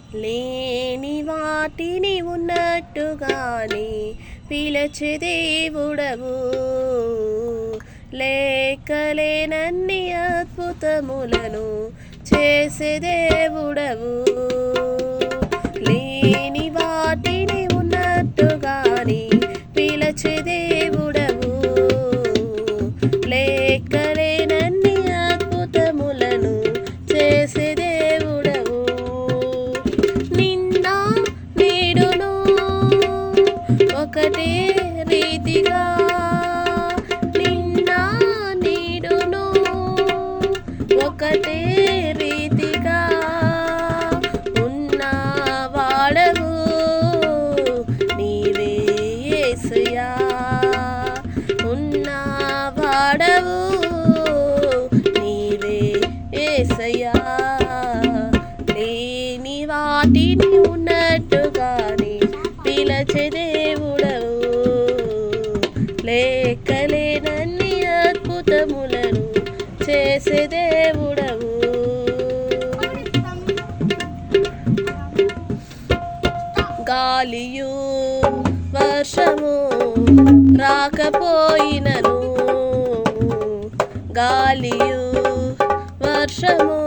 లేని వాటిని ఉన్నట్టుగానే పిలచే దేవుడవు, లేకలేనన్ని అద్భుతములను చేసే దేవుడవు. లేని వాటిని ఉన్నట్టుగానే పిలచే దేవుడవు, లేకలేనన్ని అద్భుతములను చేసే దేవుడవు. నిన్న నేడును ఒకటే రీతిగా, నిన్న నేడును ఒకటే రీతిగా ఉన్న వాడవు నీవే యేసయ్యా, ఉన్న వాడవు నీవే యేసయ్యా. లేని వాటిని ఉన్నట్టుగానే పిలచే దేవుడవు, లేకలేనన్ని అద్భుతములను చేసే దేవుడవు. గాలియు వర్షము రాకపోయినను, గాలియు వర్షము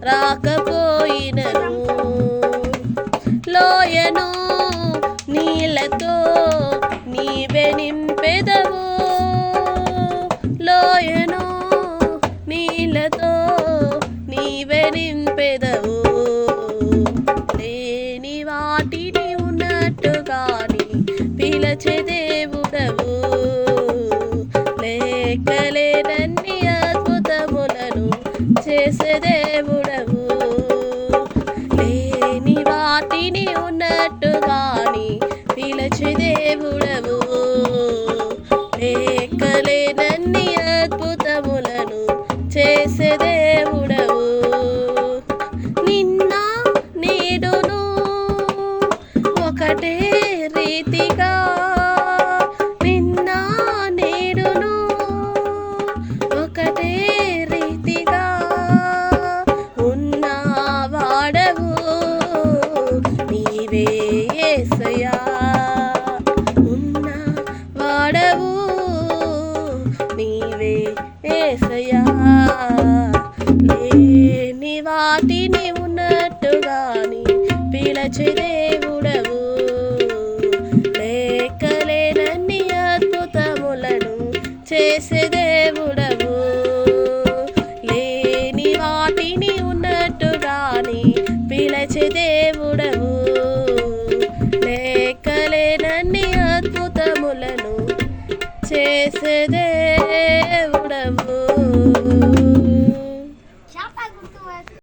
రాకపోయినను, లోయను నీళ్ళతో నీవే నింపెదవు, లోయను నీళ్ళతో నీవే నింపెదవు. లేని వాటిని ఉన్నట్టుగాని పిలచే దేవుడవు, లేకలేనన్ని అద్భుతములను చేసే దేవుడవు. లేని వాటిని ఉన్నట్టుగాని పిలచే దేవుడవు, లేకలేనన్ని అద్భుతములను చేసే దేవుడవు. నిన్న నేడును ఒకటే రీతిగా, నిన్న నేడును ఒకటే రీతిగా ఉన్న వాడవు నీవే యేసయ్యా, ఉన్న వాడవు నీవే యేసయ్యా. లేని వాటిని ఉన్నట్టుగాని పిలచే దేవుడవు, లేకలేనన్ని అద్భుతములను చేసే దేవుడవు. లేని వాటిని ఉన్నట్టుగాని పిలచే దేవుడవు, లేకలేనన్ని అద్భుతములను చేసే దేవుడవు.